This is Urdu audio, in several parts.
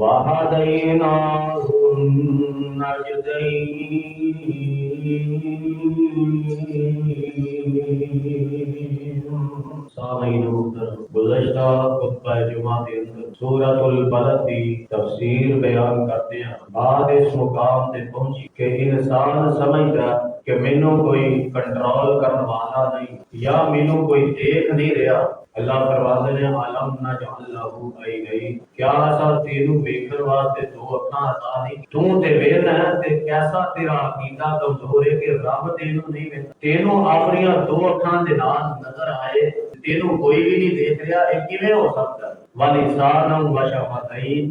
وَهَدَيْنَاهُ النَّجْدَيْنِ۔ سامعین محترم، گزشتہ خطبہ جمعہ کے اندر سورۃ البلد کی تفسیر بیان کرتے ہیں، بات اس مقام سے پہنچی کہ انسان سمجھتا کہ مینو کوئی کنٹرول کرنے والا نہیں یا مینو کوئی دیکھ نہیں رہا۔ اللہ فرماتے ہیں عالم نجعل لہ عینین، کیا ایسا تینوں ویکھن واسطے دو اکھاں عطا نہیں؟ تو تے ویکھنا ہے تے کیسا تیرا عقیدہ کمزور ہے کہ رب تینوں نہیں ویکھدا؟ تینوں اپنی دو اکھاں دے نال نظر آئے، تینوں کوئی بھی نہیں دیکھ رہا، یہ کیویں ہو سکتا ہے؟ وَلِسَانًا وَشَفَتَيْن،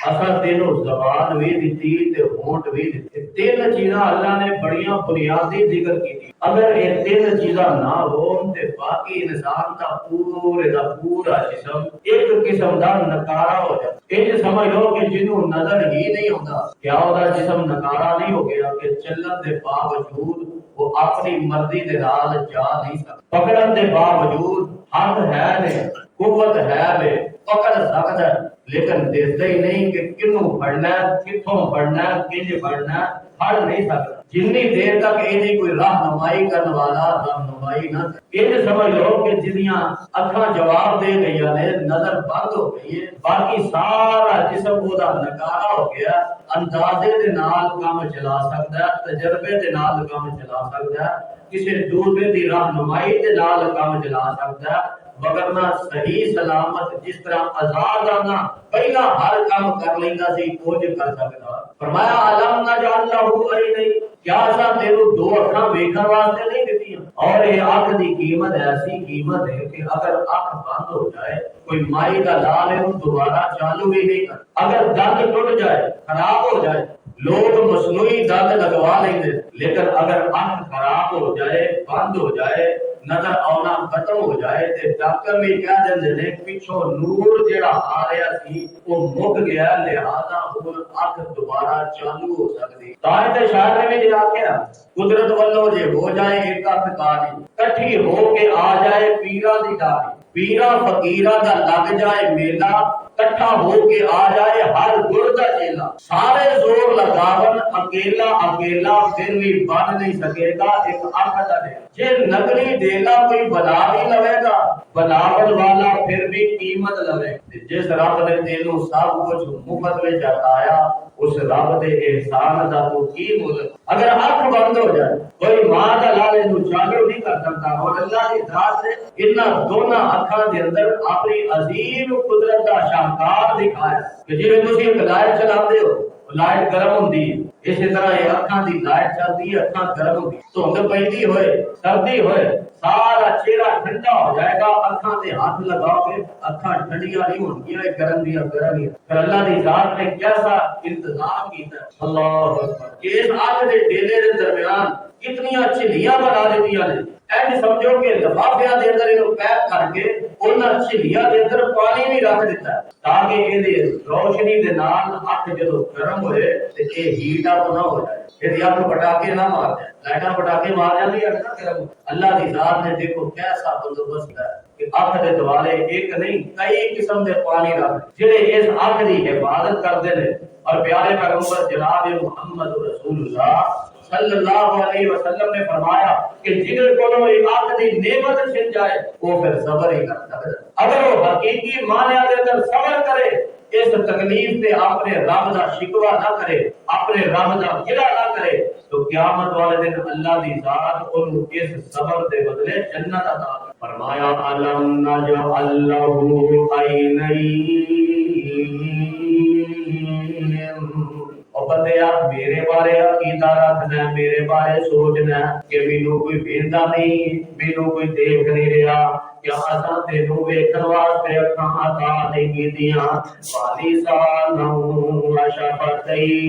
اصل تینوں زبان بھی دیتی تے ہونٹ بھی دیتے۔ تین چیزاں اللہ نے بڑیاں بنیادی ذکر کی تھی، اگر یہ تین چیزاں نہ ہون تے باقی انسان دا پورا جسم ایک قسم دا نکارا ہو جائے۔ یہ سمجھ لو کہ جنہوں نظر ہی نہیں ہوتا، کیا ہوتا جسم نکارا نہیں ہو گیا کہ چلن دے باوجود وہ اپنی مرضی دے نال جا نہیں سکتا، پکڑن دے باوجود ہاتھ ہے نے، قوت ہے نے، پکڑ سکتا ہے، لیکن دیکھتا ہی نہیں کہ کنوں پڑھنا ہے، کتوں پڑھنا ہے، کنج پڑھنا ہے، پڑھ نہیں سکتا۔ جتنی دیر تک یہ کوئی رہنمائی کرنے والا رہنمائی نہ یہ سمجھ لو کہ جنیاں اکھاں جواب دے گئی نے، نظر بند ہو گئی ہے، باقی سارا جسم وہ نکارا ہو گیا، اندازے دے نال کام چلا سکتا ہے، تجربے دے نال کام چلا سکتا ہے، کسی دوسرے دی رہنمائی دے نال کام چلا سکتا ہے، وگرنہ صحیح سلامت جس طرح آزاد آنا پہلا ہر کام کر لینا سی کچھ کر سکتا۔ فرمایا علم نجعل لہ عینین، کیا ایسا تینوں دو اکھاں ویکھن واسطے نہیں دیتی؟ اور یہ اکھ دی قیمت ایسی قیمت ہے کہ اگر اکھ بند ہو جائے، کوئی مائی کا لال ہے دوبارہ چالو بھی نہیں کر، اگر دند ٹوٹ جائے، خراب ہو جائے، لوگ مصنوعی دند لگوا لیں گے، لیکن اگر اکھ خراب ہو جائے، بند ہو جائے، نظر آنا ختم ہو جائے تے ڈاکٹر بھی کہہ دیندے نے پچھوں نور جڑا آ رہا سی وہ مک گیا، لہذا ہن اکھ دوبارہ چالو ہو سکتی۔ تاں تے شاعر نے بھی آکھیا قدرت والوں جے ہو جائے ایک اکھ کاری، کٹھی ہو کے آ جائے پیرا دی ڈاری، پیرا فقیرا دا لگ جائے میلہ، کٹھا ہو کے آ جائے ہر گڑ دا چیلا، سارے زور لگاون اکیلا اکیلا پھر بھی بن نہیں سکے گا ایک اکھ دا ڈیلا۔ جے نگری ڈیلا کوئی بنا بھی لوے گا، بناون والا پھر بھی قیمت لوے۔ جس رب نے تینوں سب کچھ مفت میں جتایا، اس رب دے احسان دا تو کی مول؟ اگر اکھ بند ہو جائے کوئی ماں دا لالے نو چالو نہیں کر سکتا، اور اللہ کی ذات نے انہاں دونوں اکھاں دے اندر اپنی عظیم قدرت دا شاہکار دکھایا کہ جویں تسی ایک لائٹ چلاتے ہو، لائٹ گرم ہوندی ہے، اسی طرح یہ اکھاں دی لائٹ چلتی ہے، اکھاں گرم ہوندی، دھند پیندی ہوئے، سردی ہوئے، سارا چہرہ ٹھنڈا ہو جائے گا، اکھاں تے ہاتھ لگاؤ گے اکھاں ٹھنڈیاں نہیں ہونگیاں، گرم دیاں گرم ہی۔ پھر اللہ دی ذات نے کیسا انتظام کیتا ہے، اللہ اکبر، کہ اس اکھ دے ڈیلے دے درمیان کتنیاں چھلیاں بنا دیتیاں نے، اینج سمجھو کہ لفافیاں دے اندر انہوں پیک کر کے انہاں چھلیاں دے اندر پانی بھی رکھ دیتا ہے تاکہ یہ روشنی دے نال اکھ جدو گرم ہوئے تے یہ ہیٹ اپ نہ ہو جائے، یہ اکھ پٹاکے نہ مار جائے، لائٹاں پٹاکے مار جاندی ہے نا گرم۔ اللہ دی ذات نے دیکھو کیسا بندوبست ہے کہ اکھ دے دوالے ایک نہیں کئی قسم دے پانی رکھ جڑے اس اکھ دی حفاظت کردے نے۔ اور پیارے پیغمبر جناب محمد رسول اللہ صلی اللہ علیہ وسلم نے فرمایا کہ جگر کو ایک اکھ دی نعمت چھن جائے وہ پھر صبر ہی کرتا ہے، اگر وہ حقیقی معنی دے اندر صبر کرے، اس تکلیف پہ اپنے رب دا شکوہ نہ کرے، اپنے رب دا گلہ نہ کرے، تو قیامت والے دن اللہ دی ذات انہوں اس صبر دے بدلے جنت عطا کرے۔ فرمایا علم نجعل لہ عینین، اور بندیا میرے بارے عقیدہ رکھنا ہے، میرے بارے سوچنا ہے کہ مینوں کوئی ویندا نہیں، مینوں کوئی دیکھ نہیں رہا، کیا اساں تینوں ویکھن واسطے اکھاں عطا نہیں کیتیاں، وَلِسَانًا وَشَفَتَيْن،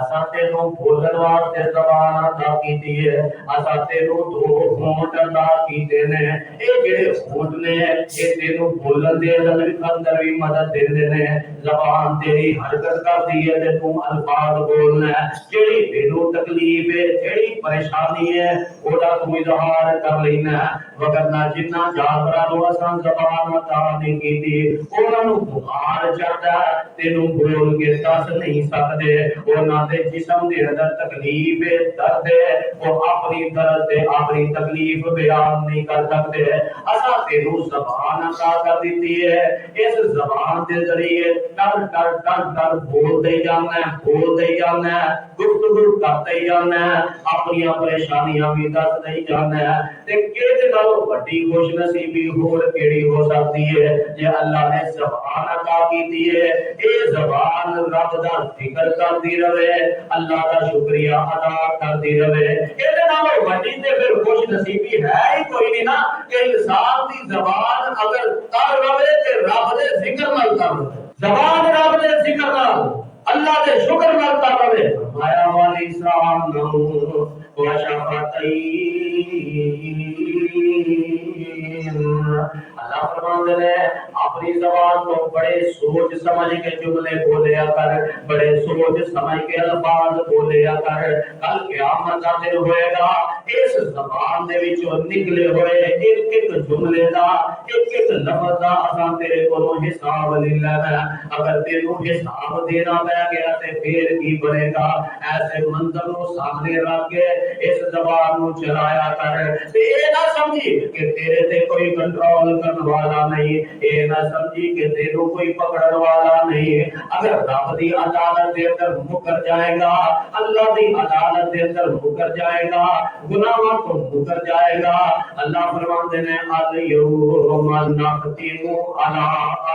اساں تینوں بولن واسطے زبان عطا کیتی ہے، اساں تینوں دو ہونٹ عطا کیتے نے، اے جڑے ہونٹ نے اے تینوں بولن دے اندر بھی مدد دیندے نے، زبان تیری حرکت کرتی ہے تے تو الفاظ بولنا ہے، جڑی تینوں تکلیف ہے جڑی پریشانی ہے اودا تو اظہار کر لینا ہے، وگرنہ جنہ جانوراں نوں اساں زبان عطا نہیں کیتی انہاں نوں بخار چڑھدا ہے، تینوں بول کے دس نہیں سکدے، انہاں دے جسم دے اندر تکلیف ہے درد ہے، وہ اپنی درد تے اپنی تکلیف بیان نہیں کر سکتے، اساں تینوں زبان عطا کر دیتی ہے، اس زبان دے ذریعے ٹر ٹر ٹر ٹر بول دے جانا ہے، بول دے جانا ہے، گفتگو کرتے جانا ہے، اپنی پریشانیاں بھی دس دے جانا ہے، تے کہدے نالوں بڑی خوش نصیبی ہور کیڑی ہو سکتی ہے جے اللہ نے زبان عطا کیتی ہے، اے زبان رب دا ذکر کرتی رہے، اللہ کا شکریہ ادا کرتی رہے، کہدے نالوں بڑی تے پھر خوش نصیبی ہے ہی کوئی نہیں نا کہ انسان دی زبان اگر تر رہے تے رب دے ذکر نال تر رہے، زبان رب دے ذکر نال اللہ دے شکر نال تر رہے، مایا والی سلام نو وشفتین، اللہ فرماتے ہیں اپنی زبان کو بڑے سوچ سمجھ کے جملے بولیا کر، بڑے سوچ سمجھ کے الفاظ بولیا کر، کل قیامت دا دن ہوئے گا، اس زبان دے وچوں نکلے ہوئے ایک ایک جملے دا ایک ایک لفظ دا اساں تیرے کولوں حساب لے لینا، اگر تینوں حساب دینا پہ گیا تے پھر کی بنے گا، ایسے منظر نو سامنے رکھ کے اس زبان نو چلایا کر، تے اے نہ سمجھی کہ تیرے تے کوئی کنٹرول کرنے والا نہیں، اے نہ سمجھی کہ تینوں کوئی پکڑن والا نہیں، اگر رب دی عدالت دے اندر مکر جائے گا، اللہ دی عدالت دے اندر مکر جائے گا، گناہوں تو مکر جائے گا، اللہ فرماتے ہیں الیوم نختم علی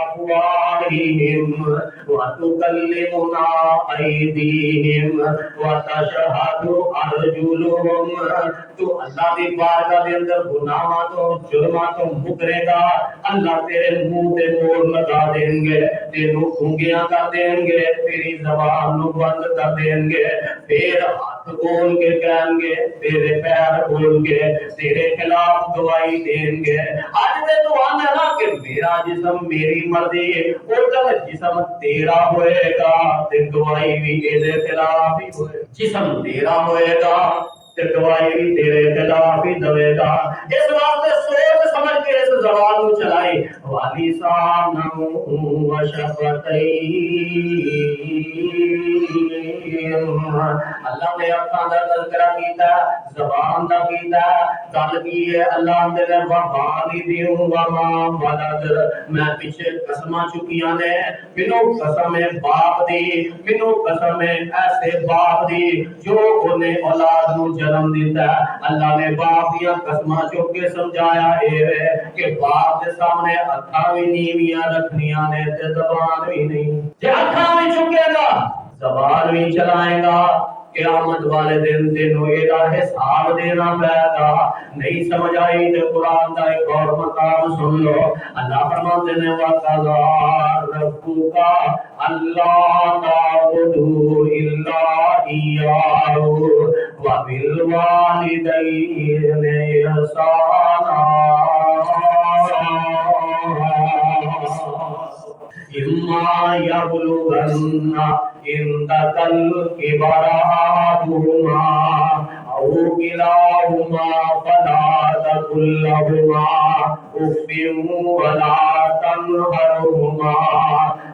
افواہہم وتکلمنا ایدیہم وتشہد ارجلہم، تو اللہ دی بارگاہ دے اندر گناہوں تو جرماں تو مکرے گا، اللہ تیرے منہ تے مور لگا دیں گے، تینوں گونگیاں کر دیں گے، تیری زبان نو بند کر دیں گے، پھر ہاتھ بول کے کہیں گے، تیرے پیر بول کے تیرے خلاف گواہی دیں گے، آج تے تو آنا نا کہ میرا جسم میری مرضی، اور جب جسم تیرا ہوئے گا تے گواہی بھی تیرے خلاف ہی ہوئے، جسم تیرا ہوئے گا تے گواہی بھی تیرے خلاف ہی دے گا، اس واسطے سوچ سمجھ کے اس زبان کو چلائی، وَلِسَانًا وَشَفَتَيْنِ، اللہ نے اپنا دا تذکرہ کیتا، زبان دا کیتا، گل کی ہے اللہ دے وَوَالِدٍ وَمَا وَلَدَ، میں پیچھے قسماں چکیاں نے، منو قسم ہے باپ دی، منو قسم ہے ایسے باپ دی جو انہیں اولاد نو جنم دیتا ہے، اللہ نے باپ دیا قسماں چک کے سمجھایا اے کہ باپ دے سامنے اکھاں بھی نیویاں رکھنیاں نے تے زبان بھی نہیں، جے اکھاں بھی چکے گا زبان بھی چلائے گا، قیامت والے دن تینوں یہ حساب دینا پائے گا، نہیں سمجھ آئی تو قرآن کا ایک اور مقام سن لو، اللہ فرماتے ہیں وَقَضَىٰ رَبُّكَ أَلَّا تَعْبُدُوا إِلَّا إِيَّاهُ وَبِالْوَالِدَيْنِ إِحْسَانًا إِمَّا يَبْلُغَنَّ عندك الكبر أحدهما أو كلاهما فلا تقل لهما أف ولا تنهرهما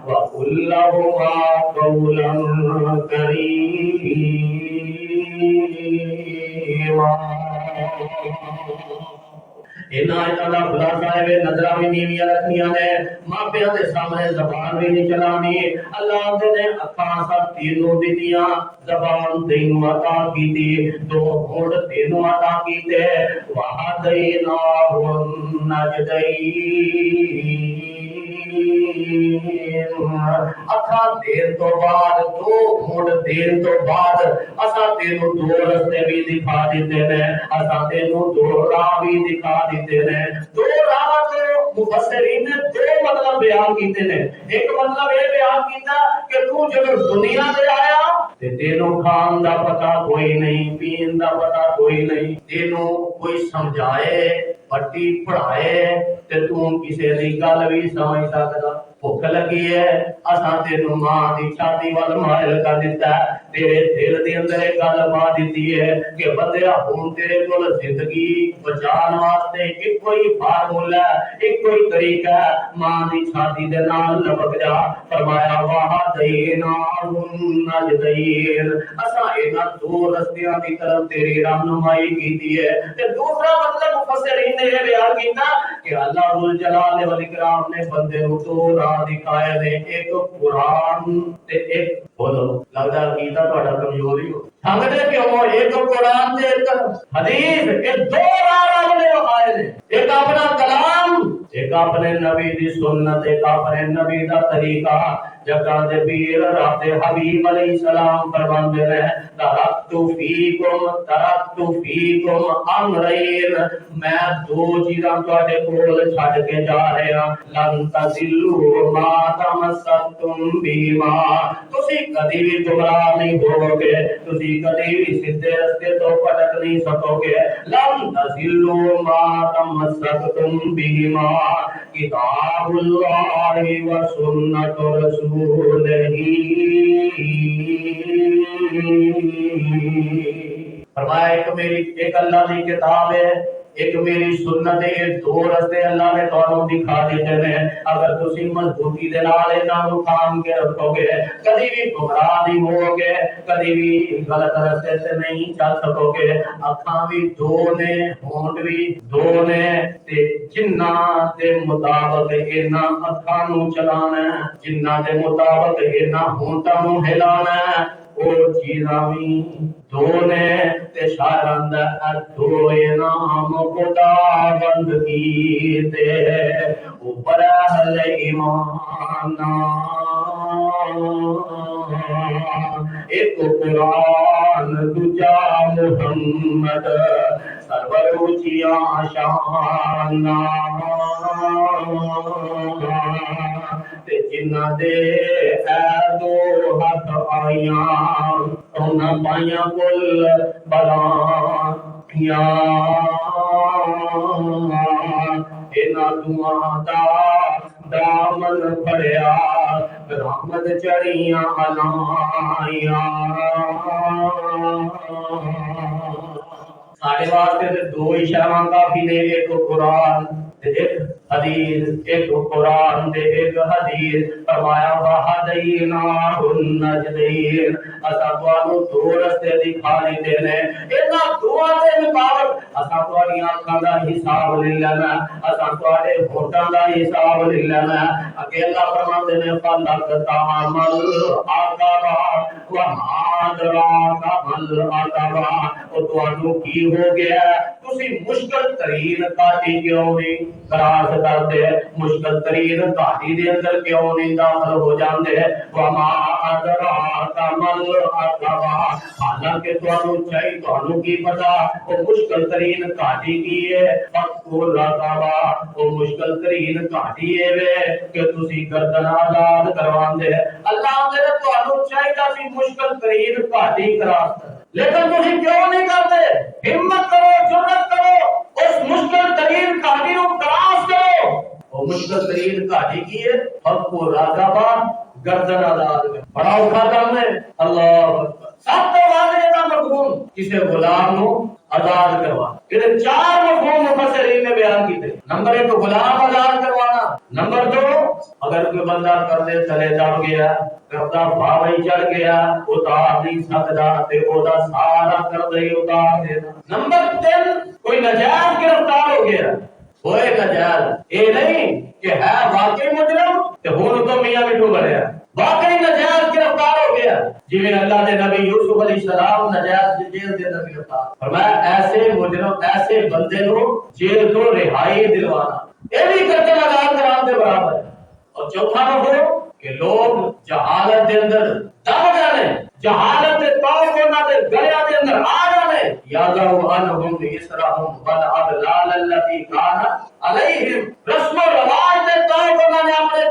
وقل لهما قولا كريما، اللہ خلاصہ ہے نظرہ بھی نیویاں رکھنیاں نے، ماں پیو دے سامنے زبان بھی نہیں چلانی، اللہ نے اکھاں سب تینوں دتیاں، زبان تینوں عطا کیتی، دو ہونٹ تینوں عطا کیتے، وَهَدَيْنَاهُ النَّجْدَيْنِ، اکھاں دین تو بعد دو ہونٹ دین تو بعد اساں تینوں دو رستے بھی دکھا دیتے نے، اساں تینوں دو راہ بھی دکھا دیتے نے، دو راہ تو مفسرین نے دو مطلب بیان کیتے نے۔ ایک مطلب یہ بیان کیتا کہ تو جب دنیا تے آیا تے تینوں کھان دا پتہ کوئی نہیں، پین دا پتہ کوئی نہیں، تینوں کوئی سمجھائے پٹی پڑھائے تے تو کسے دی گل بھی سمجھ سکدا۔ بھوک لگی ہے اساں تینوں ماں دی چھاتی وال مائل کر دیتا ہے، تیرے دل دے اندر ایک گل پا دیتی ہے کہ بندیا ہن تیرے کول زندگی بچان واسطے ایک کوئی فارمولا ایک کوئی طریقہ ہے، ماں دی چھاتی دے نال لپک جا۔ فرمایا وہدینا النجدین، اساں انہاں دو رستیاں دی طرف تیری رہنمائی کیتی ہے۔ تے دوسرا مطلب مفسرین نے یہ بیان کیتا کہ اللہ ذل جلال والاکرام نے بندے نوں دو راہ دکھائے نے، ایک قرآن تے ایک بولو لگتا عقیدہ تہاڈا کمزور ہی ہو سمجھدے کیوں؟ ایک قرآن تے ایک حدیث، یہ دو راہ رب نے آئے نے، ایک اپنا کلام، ایک اپنے نبی دی سنت، ایک اپنے نبی دا طریقہ۔ جگہ دے پیر رب دے حبیب علیہ السلام فرماندے نے ترکت فیکم امرین، میں دو چیزاں تواڈے کول چھڈ کے جا رہا ہاں، لن تضلوا ما تمسکتم بہما، تسی کدی بھی گمراہ نہیں ہوو گے، تسی کدی بھی سیدھے رستے تو پھٹک نہیں سکو گے۔ لن تضلوا ما تمسکتم بہما، کتاب اللہ و سنت رسولہ۔ فرمایا ایک اللہ کی کتاب ہے، ایک میری سنت ہے، دو رستے اللہ نے تانوں دکھا دیتے ہیں۔ اگر تسی مضبوطی دے نال انہاں نوں تھام کے رکھو گے، کبھی بھی گمراہ نہیں ہوو گے، کبھی بھی غلط رستے سے نہیں چل سکو گے۔ اکھاں بھی دو نے، ہونٹ بھی دو نے، تے جنہاں دے مطابق انہاں اکھاں نوں چلانا ہے، جنہاں دے مطابق انہاں ہونٹاں نوں ہلانا ہے، او چیزاں بھی دو نے۔ تے شاعر دو انعام خدا بند کیتے اوپر اہل ایمان، ایک قرآن دوجا محمد سرور اونچیاں شان، تے جنہ دے اے دو ہاتھ آئیاں انہاں پائیاں کل بلائیاں، انہاں دعاں دا دامن پھڑیا رحمت چڑھیاں علائیاں۔ ساڈے واسطے تے دو ہی شاواں کافی نے، ایک قرآن تے ایک حدیث، ایک قرآن تے ایک حدیث۔ فرمایا وہدیناہ النجدین، اساں تانوں دو رستے دکھا دیتے نے، انہاں دواں دے مطابق اساں تہاڈیاں اکھاں دا حساب لے لینا، اساں تہاڈے ہونٹاں دا حساب لے لینا۔ اگے اللہ فرماندے نے فَلَقْتَحَمَ الْعَقَبَةَ وَمَا أَدْرَاكَ مَا الْعَقَبَةُ، او تانوں کی ہو گیا؟ تسی مشکل ترین گھاٹی کیوں نہیں کراس کرتے؟ مشکل ترین گھاٹی دے اندر کیوں نہیں داخل ہو جاندے؟ وما ادراک ما العقبہ، حالانکہ تانوں چاہیے تانوں کی پتا وہ مشکل ترین گھاٹی کی ہے؟ العقبہ، وہ مشکل ترین گھاٹی ہے کہ تسی گردن آزاد کرواندے۔ اللہ دے تانوں چاہیے سی مشکل ترین گھاٹی کراس کر، لیکن تسی کیوں نہیں کرتے؟ ہمت کرو، جرأت کرو، اس مشکل ترین گھاٹی کو کراس کرو۔ وہ مشکل ترین گھاٹی کی ہے حق و رقبہ، گردن آزاد کر، بڑا اوکھا کام ہے۔ اللہ اکبر۔ سب تو واضح کا مفہوم کسی غلام کو آزاد کروا، یہ چار مفہوم مفسرین نے بیان کیتے۔ نمبر ایک غلام آزاد کروانا، نمبر دو اگر کوئی بندہ کرنے تلے دب گیا، کرتا بھاوی چڑھ گیا، اتار نہیں سکتا تے او دا سارا کردا ہی اتار دینا۔ نمبر تین کوئی ناجائز گرفتار ہو گیا، ہوئے ناجائز، یہ نہیں کہ ہے واقعی مجرم تے ہن تو میاں مٹھو بنیا، واقعی ناجائز گرفتار ہو گیا، جی اللہ دے نبی یوسف علیہ السلام ناجائز جیل دے اندر گرفتار۔ فرمایا ایسے مجرم، ایسے بندے نو جیل تو رہائی دلوانا، یہ بھی گردن آزاد کرانے کے برابر ہے۔ اور چوتھا مفہوم کہ لوگ جہالت دے اندر دب جانے، جہالت دے طور کونا دے گلیا دے اندر آ جانے، یا لو انہم اسرہم والاغلال التي كانت علیہم، رسم و رواج دے طور کونا نے اپنے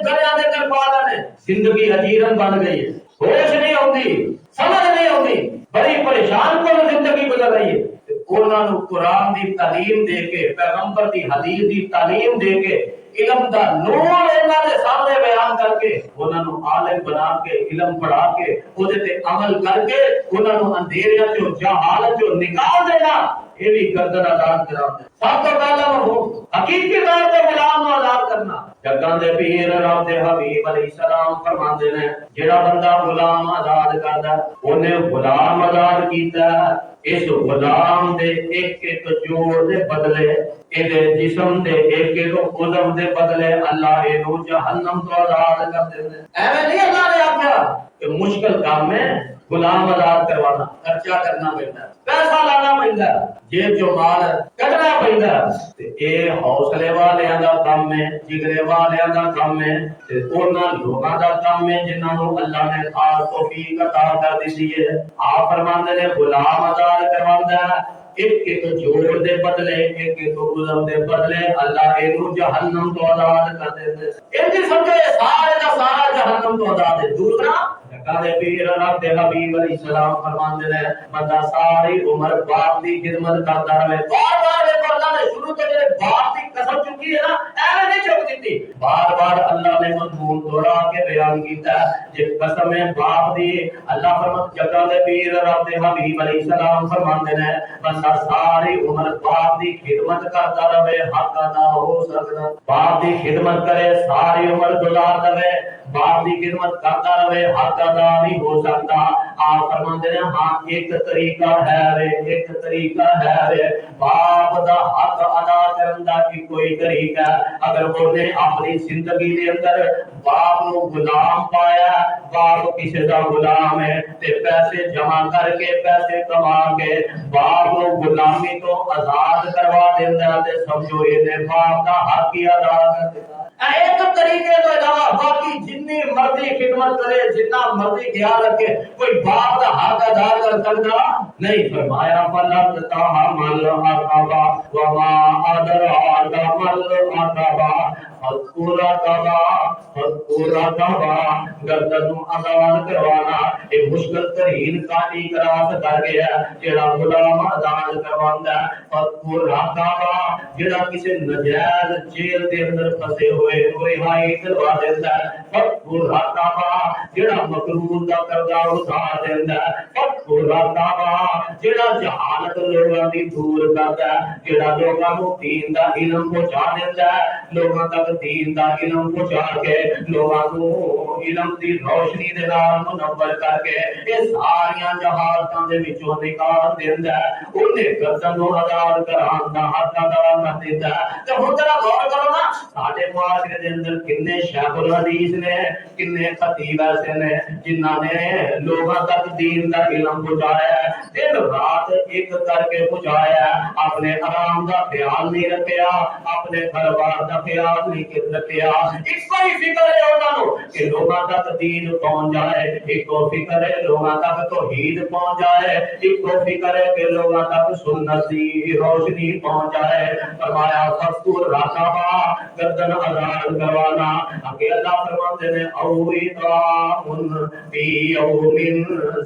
زندگی اجیرن بن گئی ہے، ہوش نہیں آتی، سمجھ نہیں آتی، بڑی پریشان کو زندگی گزر رہی ہے۔ انہوں نے قرآن دی تعلیم دے کے، پیغمبر دی حدیث دی تعلیم دے کے، علم دا نور انہوں نے سامنے بیان کر کے، انہوں نے عالم بنا کے، علم پڑھا کے، وہ تے عمل کر کے، انہوں نے اندھیریاں جو جہالت جو نکال دینا، یہ بھی گردن آزاد کرا دے۔ سب تو پہلا وہ حقیقی طور پہ غلام کو آزاد کرنا۔ جگاں دے پیر رب دے حبیب علیہ السلام فرماندے نے، جڑا بندہ غلام آزاد کردا اونے غلام آزاد کیتا ہے، اس غلام دے ایک ایک جوڑ دے بدلے، اے جسم دے ایک ایک عضو دے بدلے اللہ اینو جہنم تو آزاد کر دیندا ہے۔ ایویں نہیں اللہ نے آکھیا کہ مشکل کام ہے غلام آزاد کروانا، خرچہ کرنا پڑتا ہے، پیسہ لانا پڑتا ہے، جیب جو مال کڈنا پڑتا ہے، تے اے حوصلے والیاں دا کام ہے، جگرے والیاں دا کام ہے، تے انہاں لوکاں دا کام ہے جنہاں نوں اللہ نے خاص توفیق عطا کر دتی ہے۔ آپ فرماندے نے غلام آزاد کرواوندا ہے، ایک ایک جوڑ دے بدلے، ایک ایک عضو دے بدلے اللہ اینو جہنم تو آزاد کر دیندا ہے۔ انج سمجھے سارے دا سارا جہنم تو آزاد ہے۔ دوسرا کالے پیر رب دے حبیب علیہ السلام فرماندے نے، بندہ ساری عمر باپ دی خدمت کرتا رہے۔ بار بار اللہ نے شروع تے جڑے باپ دی قسم چکی ہے نا، ایویں نہیں چک دتی، بار بار اللہ نے مضمون دوہرا کے بیان کیتا ہے، جس قسم ہے باپ دی۔ اللہ فرماتا جگہ دے پیر رب دے حبیب علیہ السلام فرماندے نے، بندہ ساری عمر باپ دی خدمت کرتا رہے، حق ادا ہو سکدا، باپ دی خدمت کرے، ساری عمر گزار دے، باپ دی خدمت کرتا رہے، حق ادا نہیں ہو سکتا۔ آپ فرماندے نے ہاں ایک طریقہ ہے رے، ایک طریقہ ہے رے، باپ دا حق ادا کرن دا کوئی طریقہ ہے۔ اگر وہ نے اپنی زندگی دے اندر باپ نو غلام پایا، باپ کسی دا غلام ہے تے پیسے جمع کر کے، پیسے کما کے باپ نو غلامی تو آزاد کروا دیندا تے سمجھو اے باپ دا حق ہی ادا کر دیتا۔ ایک طریقے تو علاوہ باقی جتنی مرضی خدمت کرے، جتنا مرضی خیال رکھے، کوئی باپ کا حق ادا کر سکتا نہیں۔ فرمایا فلت تحمل عقبہ وما ادراک مل عقبہ، پورا کعبہ گردن آزاد کروانا ایک مشکل ترین کاٹی کراس کر گیا، جڑا غلام آزاد کرواندا ہے۔ پورا کعبہ جڑا کسی نجائز جیل دے اندر پھسے ہوئے رہائی دلوا دیندا ہے۔ پورا کعبہ جڑا مقروض دا قرضہ اتار دیندا ہے۔ پورا کعبہ جڑا جہالت لوگاں دی دور کردا ہے، جڑا لوگاں نوں دین دا علم پہنچا دیندا ہے، لوگاں تک دین دا علم پہنچا کے، لوگاں نوں علم دی روشنی دے نال منور کر کے یہ ساریاں جہالتاں دے وچوں نکال دیندا ہے۔ اونے گردن نوں آزاد کران دا حق ادا کر دیندا ہے۔ تے ہن ذرا غور کرو نا، ساڈے معاشرے دے اندر کنے شیخ الحدیث نے، کنے خطیب ایسے نے جنہاں نے لوگاں تک دین دا علم پہنچایا ہے، دن رات ایک کر کے پہنچایا ہے، اپنے آرام دا خیال نہیں رکھیا، اپنے گھر بار دا خیال نہیں رکھیا، ایک کوئی فکر ہے انہاں نوں کہ لوگاں تک دین پہنچ جائے، ایک کو فکر ہے لوگاں تک توحید پہنچ جائے، ایک کو فکر ہے کہ لوگاں تک سنت دی روشنی پہنچ جائے۔ فرمایا فذکر رکعبہ گردن آزاد کروانا۔ آگے اللہ فرماتے ہیں اوریدان فی یوم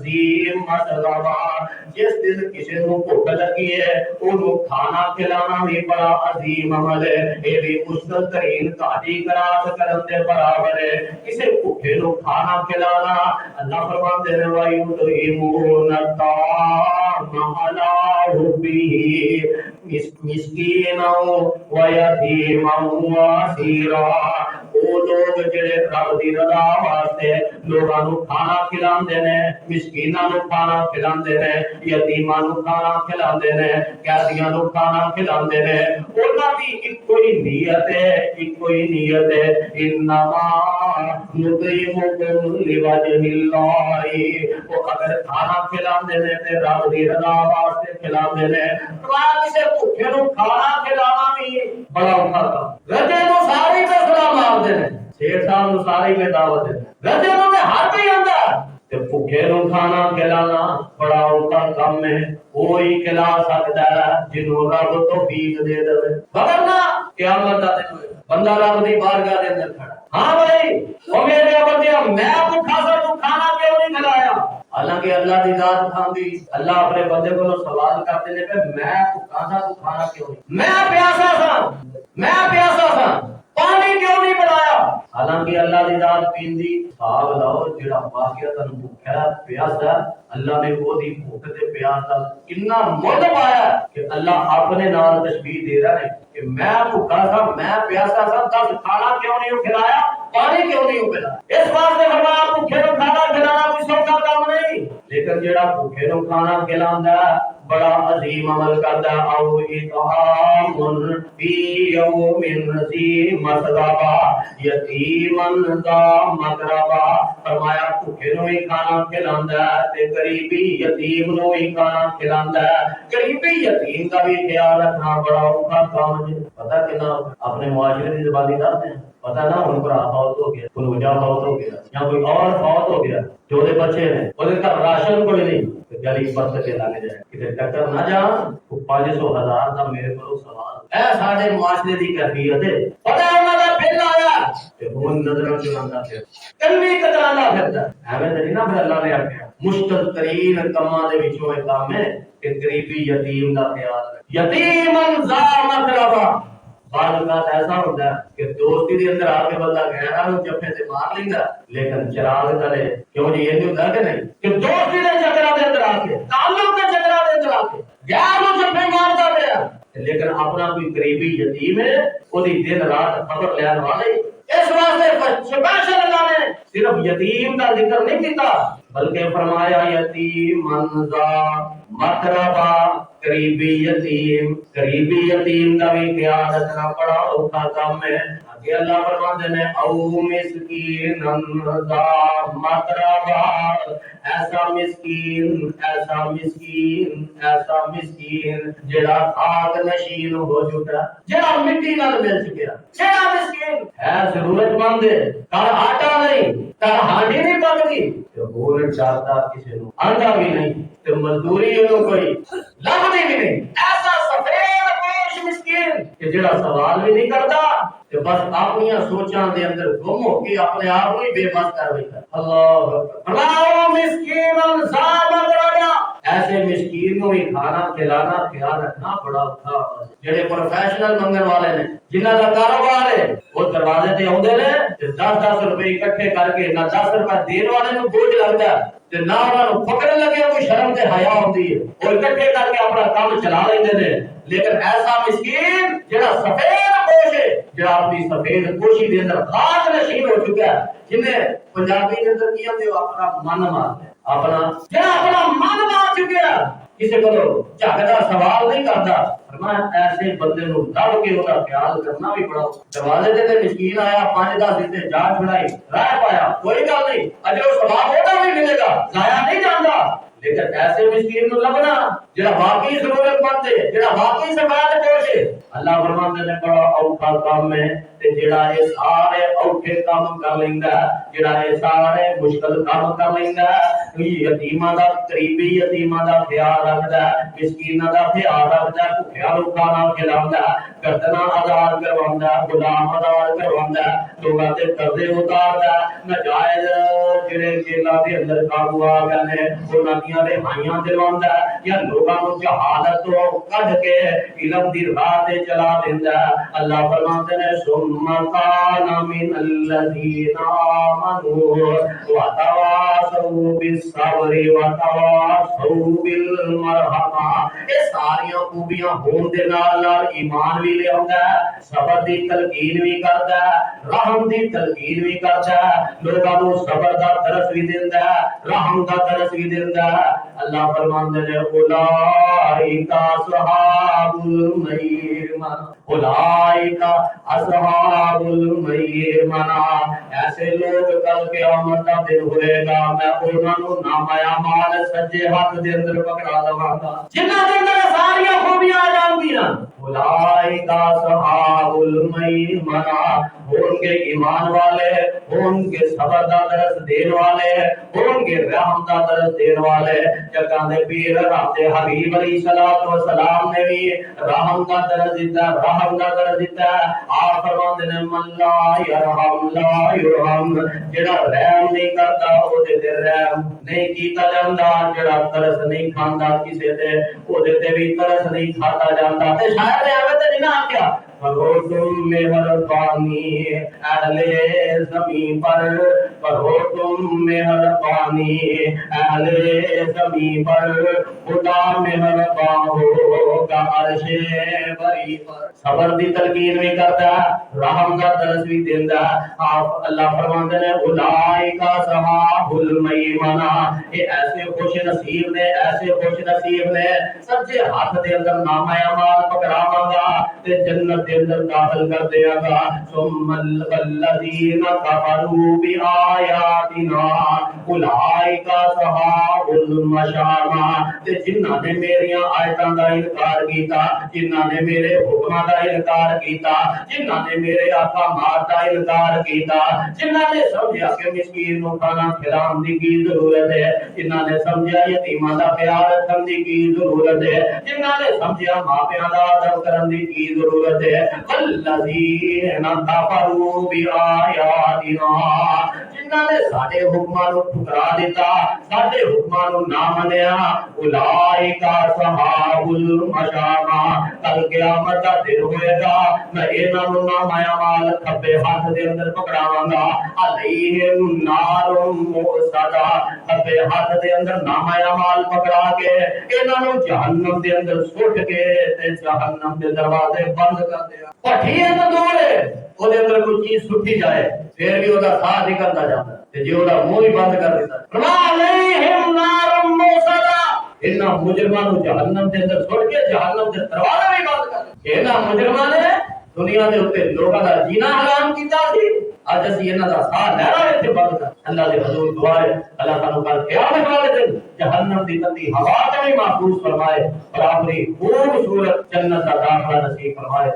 ذی مسغبہ، جس دن کسی نوں بھوک لگی ہے انہوں کھانا کھلانا بھی بڑا عظیم عمل ہے، یہ بھی مشکل ترین کاٹی کراس کرن دے برابر ہے۔ کسی بھوکے نوں کھانا کھلانا، اللہ فرماتے ہیں وَيُطْعِمُونَ الطَّعَامَ عَلَىٰ حُبِّهِ مِسْكِینًا وَیَتِیمًا وَاسِیرًا۔ وہ لوگ جڑے رب دی رضا واسطے لوگاں نوں کھانا کھلاندے نے، مسکیناں نوں کھانا کھلاندے نے، یتیماں نوں کھانا کھلاندے نے، قیدیاں نوں کھانا کھلاندے نے، انہاں دی ایک کوئی نیت ہے، ایک کوئی نیت ہے، انما نطعمکم لوجہ اللہ، وہ اگر کھانا کھلاندے نے تے رب دی رضا واسطے کھلاندے نے۔ کسے بھوکے نوں کھانا کھلانا بھی بڑا اوکھا کام، رجے نوں ساری تے سلام ماردے نے، 6 سال نوں ساری میں دعوت ہے، رجے نوں تے ہر کوئی آندا تے بھوکے نوں کھانا کھلانا بڑا اوکھا کام ہے۔ کوئی کھلا سکتا ہے جنوں رب توفیق دے دے، ورنہ قیامت دا دن بندہ رب دی بارگاہ دے اندر کھڑا، ہاں بھائی او میرے بندے میں بھوکا سا تو کھانا کیوں نہیں کھلایا؟ حالانکہ اللہ کی ذات کھاندی، اللہ اپنے بندے کو سوال کرتے نے کہ میں بھوکا سا تو کھانا کیوں نہیں، میں پیاسا سا پانی کیوں نہیں پلایا؟ حالانکہ اللہ کی ذات پیندی صاحب لاؤ جڑا واقعہ تن بھوکا پیاسا، اللہ نے وہ دی بھوک تے پیاس دا اتنا مول پایا کہ اللہ اپنے نال تشبیہ دے رہا ہے کہ میں بھوکا سا، میں پیاسا سا، تب کھانا کیوں نہیں کھلایا، پانی کیوں نہیں پلایا؟ اس واسطے فرمایا بھوکے نوں کھانا کھلانا کوئی سوکھا کام نہیں، لیکن جڑا بھوکے نوں کھانا کھلاندا بڑا عظیم عمل کردا او اطعام فی یوم ذی مسغبہ یتیمن ذا مقربہ، فرمایا بھوکے نوں ہی کھانا کھلاندا تے غریبی یتیم نوں ہی کھانا کھلاندا، غریبی یتیم دا بھی خیال رکھنا بڑا اوکھا کام ہے۔ پتہ کنا اپنے معاشرے دی زبانی دستے ہیں، پتہ نہ ہن بڑا فوت ہو گیا، کوئی وجہ فوت ہو گیا یا کوئی اور فوت ہو گیا، جو دے بچے نے وہ کا راشن کوئی نہیں، گلی پر سے لگ جائے کتے ٹکر نہ جان، 500,000 کا میرے کو سوال اے ساڈے معاشرے دی کیفیت ہے۔ پتہ انہاں دا بل آیا تے ہن نظراں چڑھاندا پھر کلمی کتراندا پھردا، ایویں تے نہیں نا پھر اللہ نے آکھیا مشکل ترین کاماں دے وچوں ایک کام ہے کہ غریبی یتیم دا خیال رکھ، یتیمن ذا مقربہ۔ بعض اوقات ایسا ہوتا ہے کہ دوستی دے اندر آ کے بندہ غیراں نوں جفے تے مار لیندا، لیکن چراغ تلے کیوں جی یہ ہوتا کہ نہیں کہ دوستی دے چکراں دے اندر آ کے، تعلق دے چکراں دے اندر آ کے غیر نوں جفے ماردا پیا، لیکن اپنا کوئی قریبی یتیم ہے او دی دن رات خبر لین والے۔ اس واسطے سپیشل اللہ نے صرف یتیم کا ذکر نہیں کیتا بلکہ فرمایا یتیمن ذا مقربہ، قریبی یتیم کا بھی خیال رکھنا بڑا اوکھا کام ہے۔ کہ اللہ فرماتے ہیں او مسکین ذا مقربہ، ایسا مسکین جڑا خاک نشین ہو چکا، جڑا مٹی نال مل چکا، جڑا مسکین ہے ضرورت مند ہے، کر آٹا نہیں، کر ہانڈی نہیں پکتی، ہور چاہتا کسی نو آندا بھی نہیں تے مزدوری انہوں کوئی لبدی بھی نہیں، ایسا سفید پوش مسکین کہ جڑا سوال بھی نہیں کرتا کہ بس اپنی سوچاں دے اندر گم ہو کے اپنے آپ کو ہی بے بس کر بیٹھا۔ اللہ اکبر، مسکین ذا مقربہ، ایسے مسکین کو ہی کھانا کھلانا خیال رکھنا بڑا اوکھا ہے۔ جڑے پروفیشنل منگن والے نے، جنہاں دا کاروبار ہے، وہ دروازے تے اوندے نے تے 10-10 روپے اکٹھے کر کے نہ 10 روپے دین والے نوں بوجھ لگدا تے نہ انہاں نوں پکڑن لگے کوئی شرم تے حیا ہوندی ہے، وہ اکٹھے کر کے اپنا کام چلا لیندے نے۔ لیکن ایسا مسکین جڑا سفید پوش ہے، جڑا اپنی سفید پوشی دے اندر خاک نشین ہو چکا ہے، جنہیں پنجابی دے اندر کیا تے اپنا من مار اپنا جڑا اپنا من مار چکا ہے، کسی کو جھگڑا سوال نہیں کرتا، فرمایا ایسے بندے نوں لب کے انہاں خیال کرنا بھی بڑا۔ دروازے تے مسکین آیا 5-10 دن جا چھڑائی رہ پایا، کوئی گل نہیں، اجر و ثواب ہوتا بھی ملے گا، ضائع نہیں جاندا، لیکن ایسے مسکین نوں لبنا جڑا واقعی ضرورت مند ہے، جڑا واقعی سفید پوش ہے، اللہ فرماتے نے بڑا اوکھا کام ہے تے جڑا یہ سارے اوکھے کام کر لیندا، جڑا یہ سارے مشکل کام کر لیندا، یتیماں دا قریبی یتیماں دا خیال رکھدا، مسکیناں دا خیال رکھدا، بھوکیاں نوں کھانا کھلاوندا، گردناں آزاد کرواوندا، غلام آزاد کرواوندا، لوکاں تے قرضے اتاردا، ناجائز جڑے جیلاں دے اندر قابو آ گئے نے انہاں دیاں رہائیاں دلواندا یا لوکاں نوں جہالت تو کڈ کے علم دی راہ تے چلا دیندا۔ اللہ فرماتے نے ثم کان من الذین آمنوا وتواصوا بالصبر وتواصوا بالمرحمہ، یہ ساری خوبیاں ہون دے نال ایمان بھی لے آندا ہے، صبر دی تلقین بھی کردا ہے، رحم دی تلقین بھی کردا ہے، لوکاں نوں صبر دا درس بھی دیندا ہے، رحم دا درس بھی دیندا ہے۔ اللہ فرماندے نے اولئک اصحاب المیمنہ، اولئک اصحاب المیمنہ، ایسے لوگ کل قیامت دا دن ہوئے گا میں انہاں نوں نامہ اعمال سجے ہاتھ دے اندر پکڑا لواں گا، جنہاں دے اندر ساری خوبیاں آ جاندیاں۔ اولئک اصحاب المیمنہ، ہون گے ایمان والے، ہون گے صبر دا درس دین والے، ہون گے رحم دا درس دین والے۔ جگہ دے پیر رات حبیب علیہ الصلوۃ والسلام نے بھی رحم دا درس دیتا، رحم رحم دا درجہ دیتا ہے۔ آپ فرماندے نے من لا یرحم لا یرحم، جڑا رحم نہیں کردا او دے تے رحم نہیں کیتا جاندا، جڑا ترس نہیں کھاندا کسے تے او دے تے بھی ترس نہیں کھادا جاندا۔ تے شاید ایویں تے نہیں نہ آکھیا کرو تم مہربانی اہل زمین پر، کرو تم مہربانی اہل زمین پر، خدا مہربان ہوگا عرش بری پر۔ صبر دی تلقین بھی کرتا ہے، رحم کا درس بھی دیندا ہے۔ آپ اللہ فرماندے نے اولئک اصحاب المیمنہ، یہ ایسے خوش نصیب نے، ایسے خوش نصیب نے سچے ہاتھ دے اندر نامہ اعمال پکڑاواں گا تے جنت دے اندر داخل کر دیا گا۔ ثم الذین کفروا بآیاتنا اولئک اصحاب المشامہ، تے جنہاں نے میری آیتاں دا انکار کیتا، جنہاں نے میرے حکماں دا انکار کیتا، جنہاں نے میرے احکامات دا انکار کیتا، جنہاں نے سمجھا کہ مسکین نوں کھانا کھلاون دی کی ضرورت ہے، جنہاں نے سمجھا یتیماں دا خیال رکھن دی کی ضرورت ہے، جنہاں نے سمجھا ماپیاں دا ادب کرن دی کی ضرورت ہے، الذین کفروا بآیاتنا، جنہاں نے ساڈے حکماں نوں ٹھکرا دیتا، ساڈے حکماں نوں نہ منیا، اولئک اصحاب المشامہ، کل قیامت دا دن ہوئے گا، میں انہاں نوں نامہ اعمال کھبے ہاتھ دے اندر پکڑاواں گا، علیہم نار مؤصدہ، کھبے ہاتھ دے اندر نامہ اعمال پکڑا کے انہاں نوں جہنم دے اندر سٹ کے تے جہنم دے دروازے بند کر دیا۔ پٹھی ہے تندور ہے، او دے اندر کوئی چیز سٹی جائے پھر بھی اودا ساہ نکلدا جاندا تے جے اودا منہ ہی بند کر دیتا، فرما علیہم نار مؤصدہ، انہاں مجرماں نوں جہنم دے اندر سٹ کے جہنم دے دروازے بھی بند کر دے۔ انہاں مجرماں نے دنیا دے اوپر لوکاں دا جینا حرام کیتا سی، اج اسی انہاں دا ساہ لینا ایتھے بند کر۔ اللہ دے حضور دعا ہے اللہ تعالی کل قیامت والے دن جہنم دی گندی ہوا تے بھی محفوظ فرمائے اور اپنی خوبصورت جنت دا داخلہ نصیب فرمائے۔